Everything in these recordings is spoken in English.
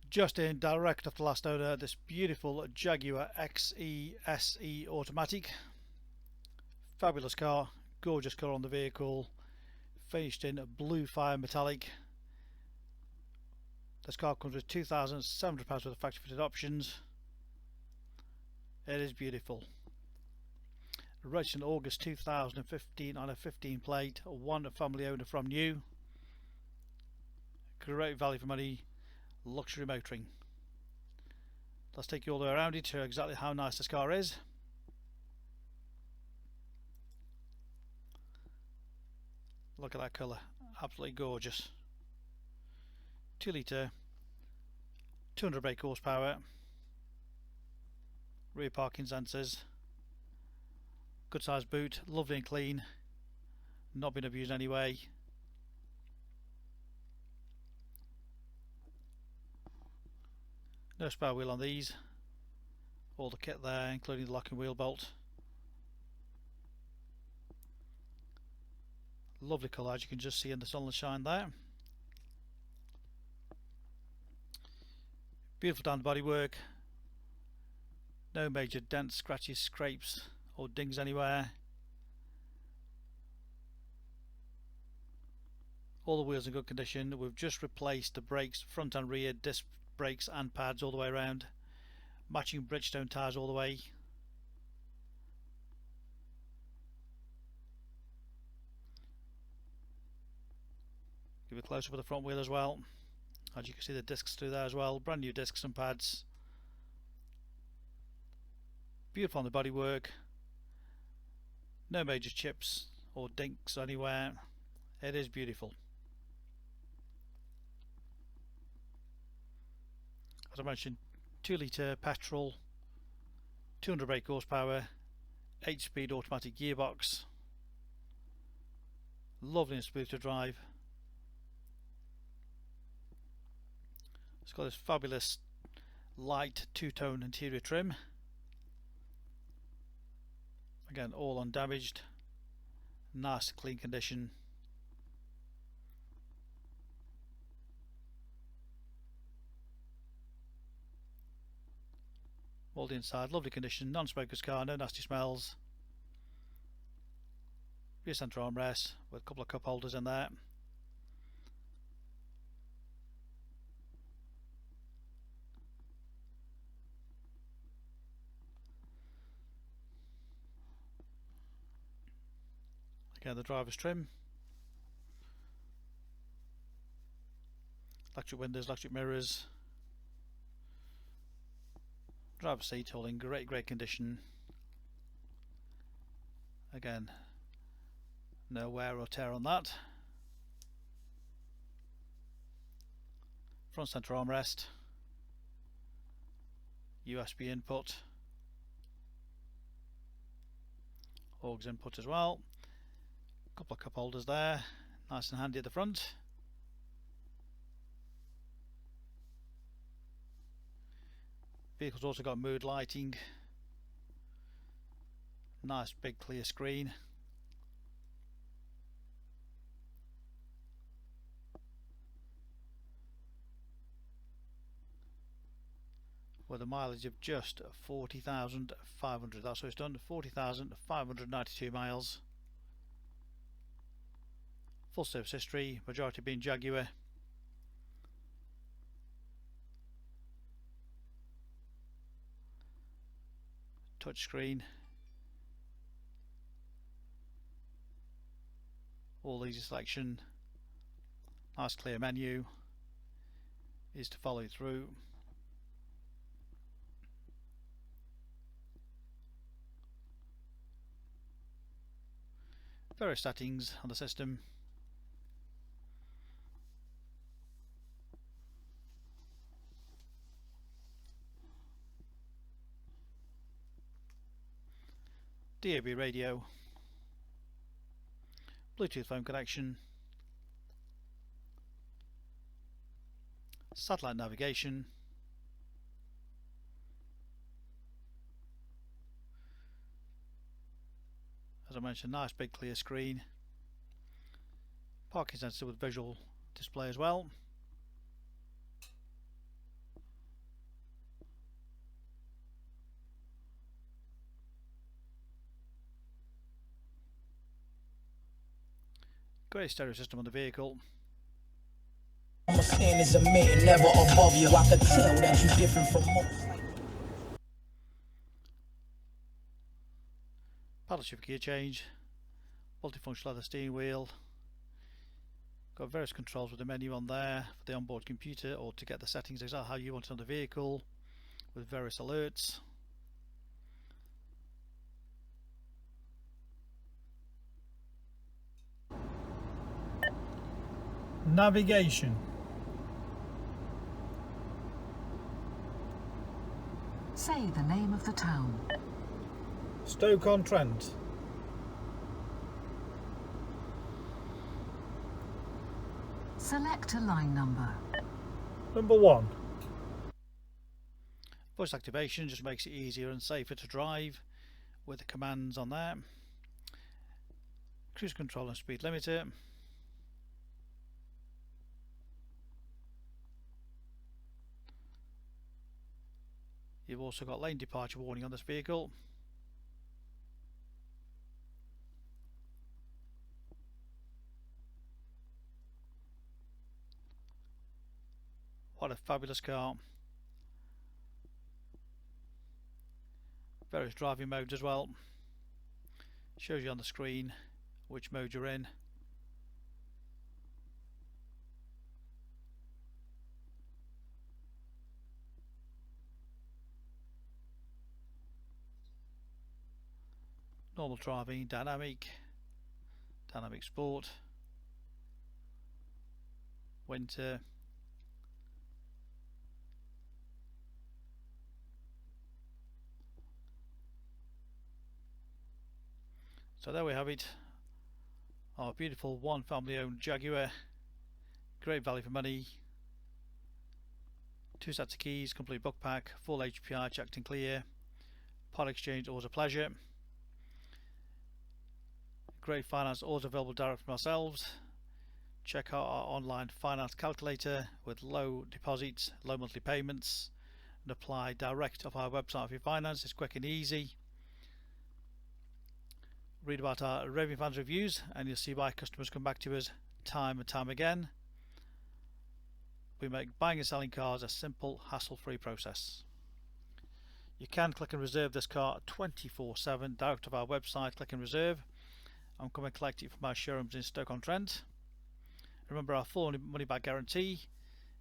Just in, direct off the last owner, this beautiful Jaguar XE SE automatic. Fabulous car, gorgeous colour on the vehicle, finished in Bluefire metallic. This car comes with £2,700 worth of factory fitted options. It is beautiful. Registered in August 2015 on a 15 plate, one family owner from new. Great value for money, luxury motoring. Let's take you all the way around it to exactly how nice this car is. Look at that colour, absolutely gorgeous. 2 litre, 200 brake horsepower, rear parking sensors, good sized boot, lovely and clean, not been abused anyway. No spare wheel on these, all the kit there including the locking wheel bolt. Lovely colour, as you can just see in the sunshine there. Beautiful down the bodywork, no major dents, scratches, scrapes or dings anywhere. All the wheels in good condition. We've just replaced the brakes, front and rear, disc brakes and pads all the way around. Matching Bridgestone tyres all the way. Give a close up of the front wheel as well. As you can see, the discs through there as well. Brand new discs and pads. Beautiful on the bodywork. No major chips or dinks anywhere. It is beautiful. As I mentioned, 2 litre petrol, 200 brake horsepower, 8-speed automatic gearbox. Lovely and smooth to drive. It's got this fabulous light two-tone interior trim. Again, all undamaged, nice clean condition. All the inside, lovely condition, non-smoker's car, no nasty smells. Rear centre armrest with a couple of cup holders in there. Again, the driver's trim. Electric windows, electric mirrors. Driver's seat all in great condition. Again, no wear or tear on that. Front centre armrest. USB input. Augs input as well. Couple of cup holders there, nice and handy at the front. Vehicle's also got mood lighting, nice big clear screen. With a mileage of just 40,500, that's what it's done, 40,592 miles. Full service history, majority being Jaguar. Touchscreen. All easy selection. Nice clear menu. Is to follow through. Various settings on the system. DAB radio, Bluetooth phone connection, satellite navigation, as I mentioned, nice big clear screen, parking sensor with visual display as well. Great stereo system on the vehicle. I'm a pen is a man, never above you. I can tell that you're different from most. Paddle shift gear change, multifunction leather steering wheel. Got various controls with the menu on there for the onboard computer, or to get the settings exactly how you want it on the vehicle, with various alerts. Navigation. Say the name of the town. Stoke-on-Trent. Select a line number. Number 1. Voice activation just makes it easier and safer to drive with the commands on there. Cruise control and speed limiter. You've also got lane departure warning on this vehicle. What a fabulous car. Various driving modes as well. Shows you on the screen which mode you're in. Normal driving, dynamic sport, winter, so there we have it, our beautiful one family owned Jaguar. Great value for money, 2 sets of keys, complete book pack, full HPI checked and clear, part exchange always a pleasure. Great finance, always available direct from ourselves. Check out our online finance calculator with low deposits, low monthly payments, and apply direct off our website for your finance. It's quick and easy. Read about our raving fans reviews and you'll see why customers come back to us time and time again. We make buying and selling cars a simple, hassle-free process. You can click and reserve this car 24/7 direct off our website. Click and reserve and come and collect it from our showrooms in Stoke-on-Trent. Remember our full money back guarantee.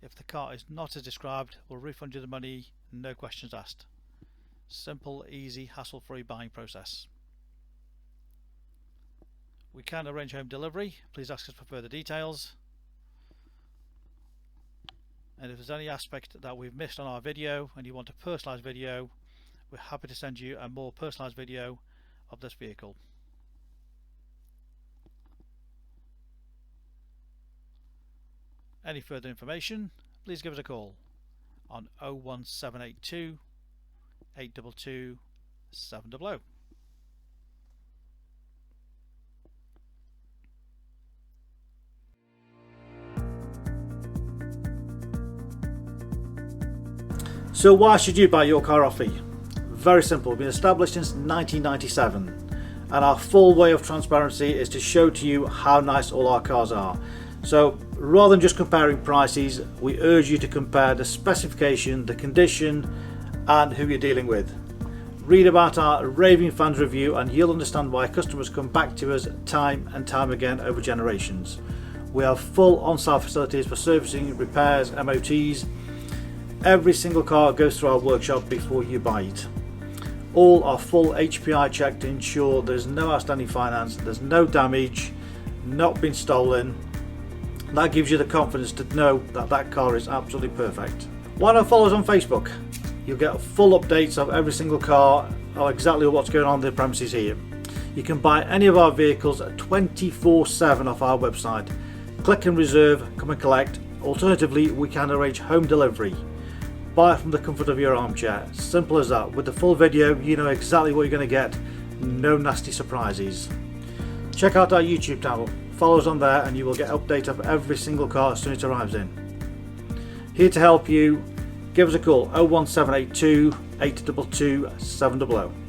If the car is not as described, we'll refund you the money, no questions asked. Simple, easy, hassle-free buying process. We can arrange home delivery. Please ask us for further details. And if there's any aspect that we've missed on our video and you want a personalised video, we're happy to send you a more personalised video of this vehicle. Any further information, please give us a call on 01782 822 700. So why should you buy your car off me? Very simple. We've been established since 1997 and our full way of transparency is to show to you how nice all our cars are. So rather than just comparing prices, we urge you to compare the specification, the condition and who you're dealing with. Read about our raving fans review and you'll understand why customers come back to us time and time again over generations. We have full on-site facilities for servicing, repairs, MOTs. Every single car goes through our workshop before you buy it. All are full HPI checked to ensure there's no outstanding finance, there's no damage, not been stolen. That gives you the confidence to know that that car is absolutely perfect. Why not follow us on Facebook? You'll get full updates of every single car, of exactly what's going on in the premises here. You can buy any of our vehicles 24/7 off our website. Click and reserve, come and collect. Alternatively, we can arrange home delivery. Buy it from the comfort of your armchair. Simple as that. With the full video, you know exactly what you're going to get. No nasty surprises. Check out our YouTube channel. Follow us on there and you will get updates of every single car as soon as it arrives in. Here to help you, give us a call 01782 822 700.